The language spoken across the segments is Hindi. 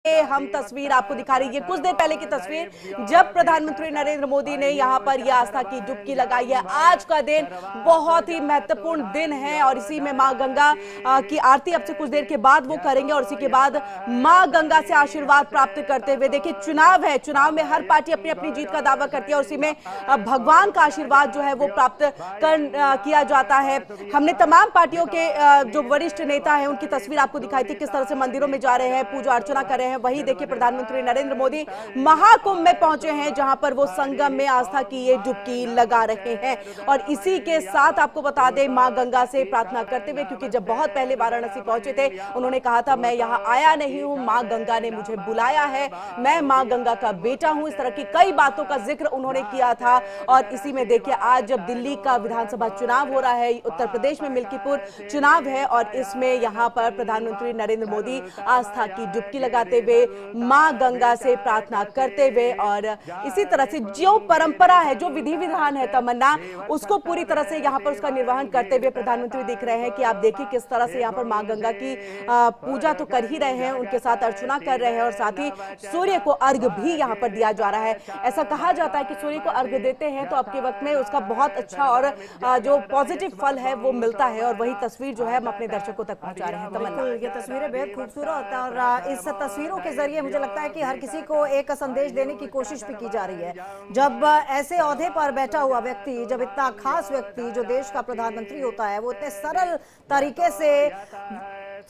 हम तस्वीर आपको दिखा रही है कुछ देर पहले की तस्वीर जब प्रधानमंत्री नरेंद्र मोदी ने यहां पर यह आस्था की डुबकी लगाई है। आज का दिन बहुत ही महत्वपूर्ण दिन है और इसी में मां गंगा की आरती अब से कुछ देर के बाद वो करेंगे और इसी के बाद मां गंगा से आशीर्वाद प्राप्त करते हुए देखिए चुनाव है, चुनाव में हर पार्टी अपनी अपनी जीत का दावा करती है और उसी में भगवान का आशीर्वाद जो है वो प्राप्त किया जाता है। हमने तमाम पार्टियों के जो वरिष्ठ नेता है उनकी तस्वीर आपको दिखाई थी, किस तरह से मंदिरों में जा रहे हैं, पूजा अर्चना कर रहे हैं। वही देखिए प्रधानमंत्री नरेंद्र मोदी महाकुंभ में पहुंचे हैं जहां पर वो संगम में आस्था की ये डुबकी लगा रहे हैं और इसी के साथ आपको बता दें मां गंगा से प्रार्थना करते हुए, क्योंकि जब बहुत पहले वाराणसी पहुंचे थे उन्होंने कहा था मैं यहां आया नहीं हूं, मां गंगा ने मुझे बुलाया है, मैं मां गंगा का बेटा हूं। इस तरह की कई बातों का जिक्र उन्होंने किया था और इसी में देखिए आज जब दिल्ली का विधानसभा चुनाव हो रहा है, उत्तर प्रदेश में मिल्कीपुर चुनाव है और इसमें यहां पर प्रधानमंत्री नरेंद्र मोदी आस्था की डुबकी लगाते हुए मां गंगा से प्रार्थना करते हुए और इसी तरह से जो परंपरा है, जो विधि विधान है तमन्ना, उसको पूरी तरह से यहां पर उसका निर्वहन करते हुए प्रधानमंत्री दिख रहे हैं कि आप देखिए किस तरह से यहां पर मां गंगा की पूजा तो कर ही रहे हैं, उनके साथ अर्चना कर रहे हैं और साथ ही सूर्य को अर्घ भी यहां पर दिया जा रहा है। ऐसा कहा जाता है कि सूर्य को अर्घ देते हैं तो आपके वक्त में उसका बहुत अच्छा और जो पॉजिटिव फल है वो मिलता है और वही तस्वीर जो है हम अपने दर्शकों तक पहुंचा रहे हैं। तमन्ना, ये तस्वीरें बेहद खूबसूरत और इस तस्वीरों के जरिए मुझे लगता है कि हर किसी को एक संदेश देने की कोशिश भी की जा रही है। जब ऐसे ओहदे पर बैठा हुआ व्यक्ति, जब इतना खास व्यक्ति जो देश का प्रधानमंत्री होता है, वो इतने सरल तरीके से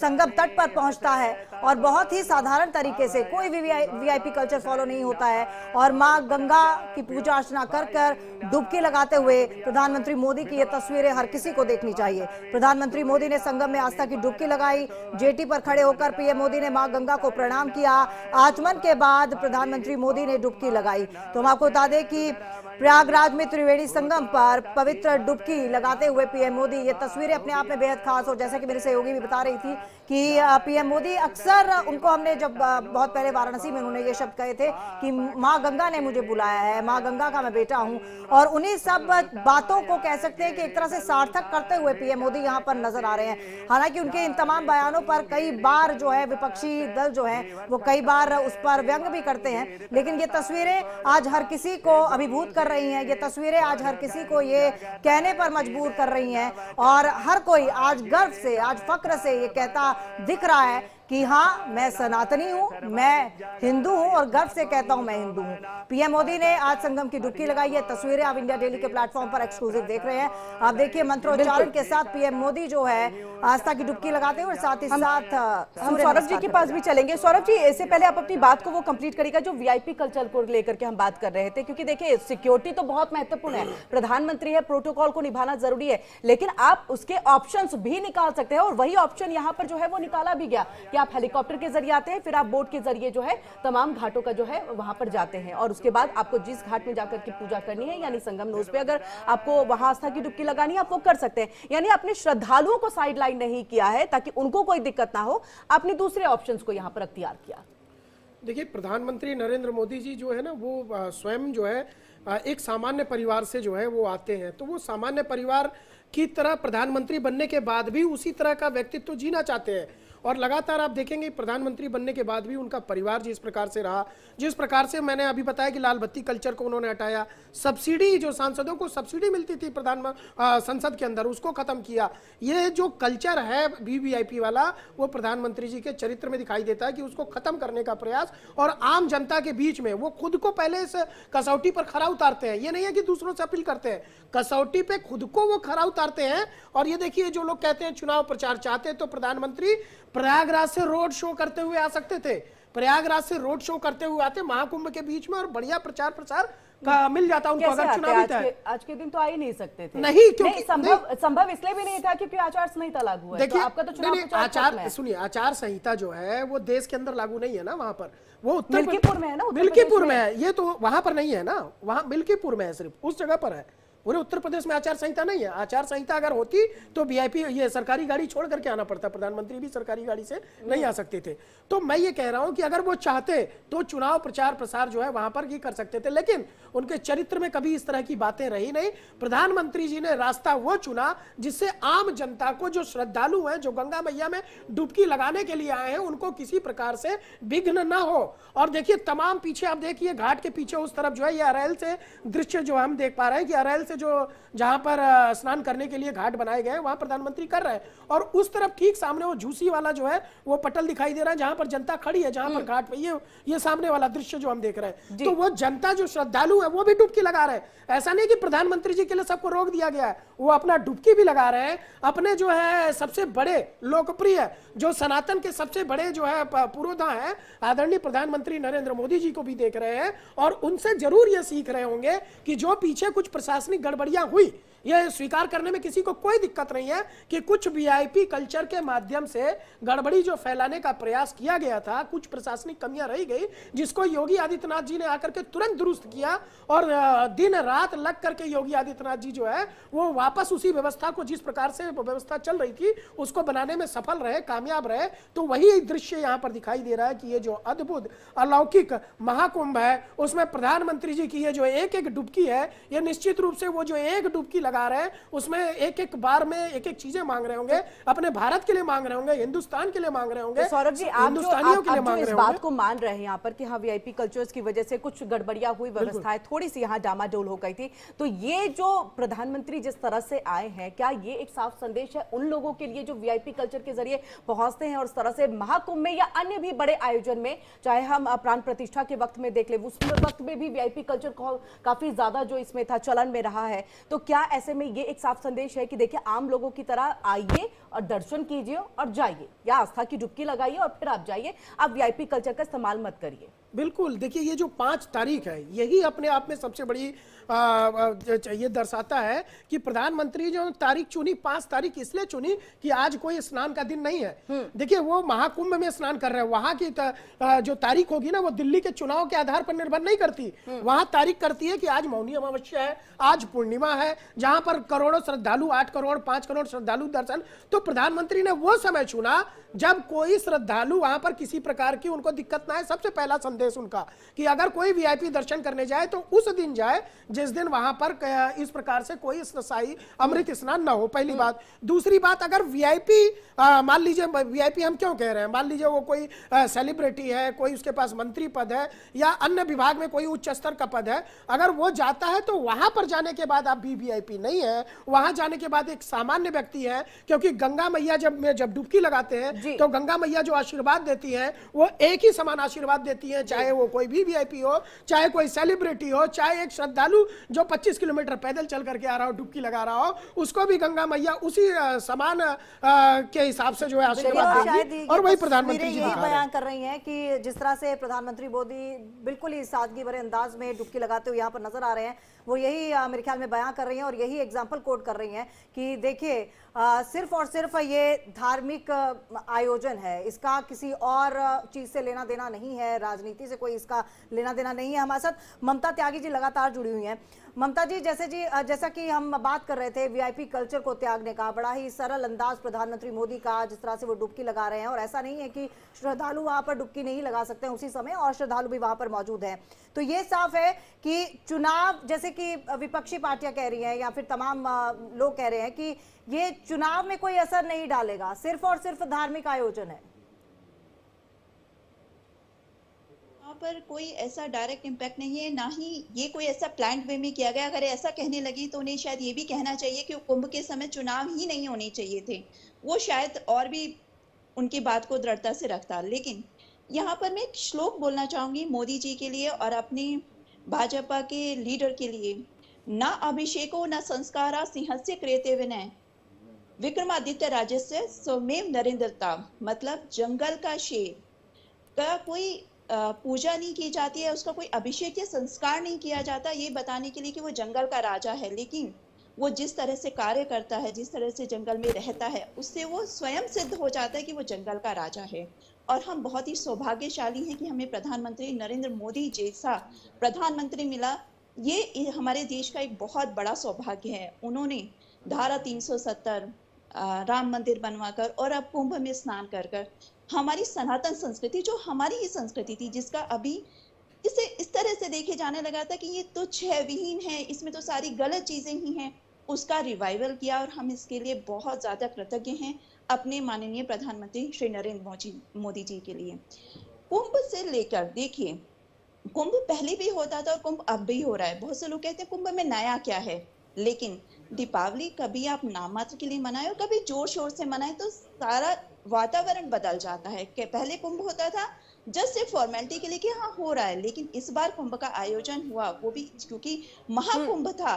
संगम तट पर पहुंचता है और बहुत ही साधारण तरीके से, कोई भी वीआईपी कल्चर फॉलो नहीं होता है और मां गंगा की पूजा अर्चना कर कर डुबकी लगाते हुए प्रधानमंत्री मोदी की ये तस्वीरें हर किसी को देखनी चाहिए। प्रधानमंत्री मोदी ने संगम में आस्था की डुबकी लगाई, जेटी पर खड़े होकर पीएम मोदी ने मां गंगा को प्रणाम किया, आचमन के बाद प्रधानमंत्री मोदी ने डुबकी लगाई। तो हम आपको बता दें कि प्रयागराज में त्रिवेणी संगम पर पवित्र डुबकी लगाते हुए पीएम मोदी, ये तस्वीरें अपने आप में बेहद खास और जैसा कि मेरी सहयोगी भी बता रही थी कि पीएम मोदी अक्सर, उनको हमने जब बहुत पहले वाराणसी में उन्होंने ये शब्द कहे थे कि मां गंगा ने मुझे बुलाया है, मां गंगा का मैं बेटा हूं और उन्हीं सब बातों को कह सकते हैं कि एक तरह से सार्थक करते हुए पीएम मोदी यहां पर नजर आ रहे हैं। हालांकि उनके इन तमाम बयानों पर कई बार जो है विपक्षी दल जो है वो कई बार उस पर व्यंग भी करते हैं, लेकिन ये तस्वीरें आज हर किसी को अभिभूत कर रही हैं, ये तस्वीरें आज हर किसी को ये कहने पर मजबूर कर रही हैं और हर कोई आज गर्व से, आज फक्र से ये कहता दिख रहा है कि हाँ, मैं सनातनी हूं, मैं हिंदू हूं और गर्व से कहता हूं मैं हिंदू हूं। पीएम मोदी ने आज संगम की डुबकी लगाई है। तस्वीरें आप इंडिया डेली के प्लेटफॉर्म पर एक्सक्लूसिव देख रहे हैं। आप देखिए मंत्रोच्चारण के साथ पीएम मोदी जो है आस्था की डुबकी लगाते हुए और साथ ही साथ हम सौरभ जी के पास भी चलेंगे। सौरभ जी, इससे पहले आप अपनी बात को वो कंप्लीट करिएगा जो वीआईपी कल्चर को लेकर के हम बात कर रहे थे, क्योंकि देखिए सिक्योरिटी तो बहुत महत्वपूर्ण है, प्रधानमंत्री है, प्रोटोकॉल को निभाना जरूरी है, लेकिन आप उसके ऑप्शंस भी निकाल सकते हैं और वही ऑप्शन यहाँ पर जो है वो निकाला भी गया कि आप हेलीकॉप्टर के जरिए आते हैं, फिर आप बोट के जरिए जो है तमाम घाटों का जो है वहां पर जाते हैं और उसके बाद आपको जिस घाट में जाकर के पूजा करनी है यानी संगम नोज पे अगर आपको वहां आस्था की डुबकी लगानी है आप वो कर सकते हैं। यानी आपने श्रद्धालुओं को साइडलाइन नहीं किया है ताकि उनको कोई दिक्कत ना हो, आपने दूसरे ऑप्शंस को यहां पर अख्तियार किया। देखिए, प्रधानमंत्री नरेंद्र मोदी जी जो है ना वो स्वयं जो है एक सामान्य परिवार से जो है वो आते हैं, तो वो सामान्य परिवार की तरह प्रधानमंत्री बनने के बाद भी उसी तरह का व्यक्तित्व जीना चाहते हैं और लगातार आप देखेंगे प्रधानमंत्री बनने के बाद भी उनका परिवार जिस प्रकार से रहा, जिस प्रकार से मैंने अभी बताया कि लाल बत्ती कल्चर को उन्होंने हटाया, सब्सिडी जो सांसदों को सब्सिडी मिलती थी संसद के अंदर उसको खत्म किया। ये जो कल्चर है वीवीआईपी वाला वो प्रधानमंत्री जी के चरित्र में दिखाई देता है कि उसको खत्म करने का प्रयास और आम जनता के बीच में वो खुद को पहले इस कसौटी पर खरा उतारते हैं। ये नहीं है कि दूसरों से अपील करते हैं, कसौटी पे खुद को वो खरा उतारते हैं। और ये देखिए जो लोग कहते हैं चुनाव प्रचार चाहते तो प्रधानमंत्री प्रयागराज से रोड शो करते हुए आ सकते थे, प्रयागराज से रोड शो करते हुए आते महाकुंभ के बीच में और बढ़िया प्रचार प्रसार का मिल जाता उनको अगर चुनाव जीता है। आज के दिन तो आ ही नहीं सकते थे। नहीं, क्योंकि संभव इसलिए भी नहीं था क्योंकि आचार संहिता लागू है। देखिए, तो आपका तो चुनाव आचार सुनिए, आचार संहिता जो है वो देश के अंदर लागू नहीं है ना, वहां पर वो उत्तर मिल्कीपुर में है ना, मिल्कीपुर में है, ये तो वहां पर नहीं है ना, वहां मिल्कीपुर में है, सिर्फ उस जगह पर है। पूरे उत्तर प्रदेश में आचार संहिता नहीं है। आचार संहिता अगर होती तो वीआईपी ये सरकारी गाड़ी छोड़ करके आना पड़ता, प्रधानमंत्री भी सरकारी गाड़ी से नहीं आ सकते थे। तो मैं ये कह रहा हूं कि अगर वो चाहते तो चुनाव प्रचार प्रसार जो है वहां पर ही कर सकते थे, लेकिन उनके चरित्र में कभी इस तरह की बातें रही नहीं। प्रधानमंत्री जी ने रास्ता वो चुना जिससे आम जनता को, जो श्रद्धालु हैं, जो गंगा मैया में डुबकी लगाने के लिए आए हैं, उनको किसी प्रकार से विघ्न ना हो। और देखिए तमाम पीछे आप देखिए घाट के पीछे उस तरफ जो है ये अरैल से दृश्य जो हम देख पा रहे हैं कि अरैल से जो जहां पर स्नान करने के लिए घाट बनाए गए हैं वहां प्रधानमंत्री कर रहे हैं, और उस तरफ ठीक सामने वो झूसी वाला जो है वो पटल दिखाई दे रहा है जहां पर जनता खड़ी है, जहां पर घाट पे ये सामने वाला दृश्य जो हम देख रहे हैं, तो वो जनता जो श्रद्धालु है वो भी डुबकी लगा रहे हैं। ऐसा नहीं कि प्रधानमंत्री जी के लिए सबको रोक दिया गया है, वो अपना डुबकी भी लगा रहे हैं। अपने जो है सबसे बड़े लोकप्रिय, जो सनातन के सबसे बड़े जो है पुरोधा है आदरणीय प्रधानमंत्री नरेंद्र मोदी जी को भी देख रहे हैं, और उनसे जरूर ये सीख रहे होंगे कि जो पीछे कुछ प्रशासनिक गड़बड़ियां हुई, यह स्वीकार करने में किसी को कोई दिक्कत नहीं है कि कुछ वीआईपी कल्चर के माध्यम से गड़बड़ी जो फैलाने का प्रयास किया गया था, कुछ प्रशासनिक कमियां रह गई, जिसको योगी आदित्यनाथ जी ने आकर के तुरंत दुरुस्त किया, और दिन रात लग करके योगी आदित्यनाथ जी जो है वो वापस उसी व्यवस्था को, जिस प्रकार से व्यवस्था चल रही थी उसको बनाने में सफल रहे, कामयाब रहे। तो वही दृश्य यहां पर दिखाई दे रहा है कि ये जो अद्भुत अलौकिक महाकुंभ है उसमें प्रधानमंत्री जी की ये जो एक एक डुबकी है, ये निश्चित रूप से वो जो एक डुबकी लगा रहे हैं उसमें एक एक बार में एक एक चीजें मांग रहे होंगे, अपने भारत के लिए मांग रहे होंगे, हिंदुस्तान के लिए मांग रहे होंगे। तो सौरभ जी, आप जो इस बात को मान रहे हैं यहाँ पर कि हाँ वीआईपी कल्चर्स की वजह से कुछ गड़बड़ियां हुई, व्यवस्थाएं थोड़ी सी यहाँ डामाडोल हो गई थी, तो ये जो प्रधानमंत्री जिस तरह से आए हैं, क्या ये एक साफ संदेश है उन लोगों के लिए जो वीआईपी कल्चर के जरिए पहुंचते हैं और इस तरह से महाकुंभ में या अन्य भी बड़े आयोजन में, चाहे हम प्राण प्रतिष्ठा के वक्त में देख ले, उस वक्त में भी वीआईपी कल्चर काफी ज्यादा जो इसमें था चलन में रहा है, तो क्या ऐसे में ये एक साफ संदेश है कि देखिए आम लोगों की तरह आइए और दर्शन कीजिए और जाइए, या आस्था की डुबकी लगाइए और फिर आप जाइए, आप वीआईपी कल्चर का इस्तेमाल मत करिए? बिल्कुल, देखिए ये जो 5 तारीख है यही अपने आप में सबसे बड़ी ये दर्शाता है कि प्रधानमंत्री जो तारीख चुनी 5 तारीख इसलिए चुनी कि आज कोई स्नान का दिन नहीं है। देखिए वो महाकुंभ में स्नान कर रहे हैं, वहां की जो तारीख होगी ना वो दिल्ली के चुनाव के आधार पर निर्भर नहीं करती, वहां तारीख करती है कि आज मौनी अमावस्या है, आज पूर्णिमा है, जहां पर करोड़ों श्रद्धालु, 8 करोड़ 5 करोड़ श्रद्धालु दर्शन। तो प्रधानमंत्री ने वो समय चुना जब कोई श्रद्धालु वहां पर किसी प्रकार की उनको दिक्कत ना है। सबसे पहला संदेश उनका कि अगर कोई वीआईपी दर्शन करने जाए तो उस दिन जाए जिस दिन वहां पर इस प्रकार से कोई शाही अमृत स्नान ना हो, पहली बात। दूसरी बात, अगर वीआईपी मान लीजिए, वीआईपी हम क्यों कह रहे हैं, मान लीजिए वो कोई सेलिब्रिटी है, कोई उसके पास मंत्री पद है या अन्य विभाग में कोई उच्च स्तर का पद है, अगर वो जाता है तो वहां पर जाने के बाद आप भी वीआईपी नहीं है, वहां जाने के बाद एक सामान्य व्यक्ति है। क्योंकि गंगा मैया जब डुबकी लगाते हैं तो गंगा मैया जो आशीर्वाद देती है वो एक ही समान आशीर्वाद देती है, चाहे वो कोई भी वीआईपी हो, चाहे कोई सेलिब्रिटी हो, चाहे एक श्रद्धालु जो 25 किलोमीटर पैदल चल करके आ रहा हो, डुबकी लगा रहा हो, उसको भी गंगा मैया उसी समान के हिसाब से जो है आशीर्वाद देगी। और वही प्रधानमंत्री जी बयान कर रही हैं कि जिस तरह से प्रधानमंत्री मोदी बिल्कुल ही सादगी भरे अंदाज में डुबकी लगाते हुए यहाँ पर नजर आ रहे हैं, वो यही मेरे ख्याल में बयान कर रही हैं और यही एग्जाम्पल कोट कर रही हैं कि देखिए सिर्फ और सिर्फ ये धार्मिक आयोजन है, इसका किसी और चीज से लेना देना नहीं है, राजनीति से कोई इसका लेना देना नहीं है। हमारे साथ ममता त्यागी जी लगातार जुड़ी हुई हैं। ममता जी, जैसा कि हम बात कर रहे थे वीआईपी कल्चर को त्यागने का, बड़ा ही सरल अंदाज प्रधानमंत्री मोदी का, जिस तरह से वो डुबकी लगा रहे हैं, और ऐसा नहीं है कि श्रद्धालु वहां पर डुबकी नहीं लगा सकते हैं उसी समय और श्रद्धालु भी वहां पर मौजूद हैं। तो ये साफ है कि चुनाव, जैसे कि विपक्षी पार्टियां कह रही हैं या फिर तमाम लोग कह रहे हैं कि ये चुनाव में कोई असर नहीं डालेगा, सिर्फ और सिर्फ धार्मिक आयोजन है। पर कोई ऐसा डायरेक्ट इम्पैक्ट नहीं है, ना ही ये कोई ऐसा प्लान्ड वे में किया गया। अगर ऐसा कहने लगी तो उन्हें शायद ये भी कहना चाहिए कि कुंभ के समय चुनाव ही नहीं होने चाहिए थे, वो शायद और भी उनकी बात को दृढ़ता से रखता। लेकिन यहाँ पर मैं एक श्लोक बोलना चाहूंगी मोदी जी के लिए और अपने भाजपा के लीडर के लिए। न अभिषेको न संस्कारा सिंहस्य क्रियते विनय विक्रमादित्य राजस्य स्वमेव नरेंद्रता। मतलब जंगल का शेर का कोई पूजा नहीं की जाती है, उसका कोई अभिषेक या संस्कार नहीं किया जाता, ये बताने के लिए कि वो जंगल का राजा है। लेकिन वो जिस तरह से कार्य करता है, जिस तरह से जंगल में रहता है, उससे वो स्वयं सिद्ध हो जाता है कि वो जंगल का राजा है। और हम बहुत ही सौभाग्यशाली हैं कि हमें प्रधानमंत्री नरेंद्र मोदी जैसा प्रधानमंत्री मिला हमारे देश का एक बहुत बड़ा सौभाग्य है। उन्होंने धारा 370 राम मंदिर बनवाकर और अब कुंभ में स्नान कर कर हमारी सनातन संस्कृति, जो हमारी ही संस्कृति थी, जिसका अभी इसे इस तरह से देखे जाने लगा था कि ये तुच्छ है, विहीन है, इसमें तो सारी गलत चीजें ही हैं, उसका रिवाइवल किया और हम इसके लिए बहुत ज्यादा कृतज्ञ हैं अपने माननीय प्रधानमंत्री श्री नरेंद्र मोदी जी के लिए। कुंभ से लेकर देखिए, कुंभ पहले भी होता था और कुंभ अब भी हो रहा है। बहुत से लोग कहते हैं कुंभ में नया क्या है, लेकिन दीपावली कभी आप नाम मात्र के लिए मनाए और कभी जोर शोर से मनाए तो सारा वातावरण बदल जाता है। कि पहले कुंभ होता था जस्ट सिर्फ फॉर्मेलिटी के लिए कि हाँ हो रहा है, लेकिन इस बार कुंभ का आयोजन हुआ, वो भी क्योंकि महाकुंभ था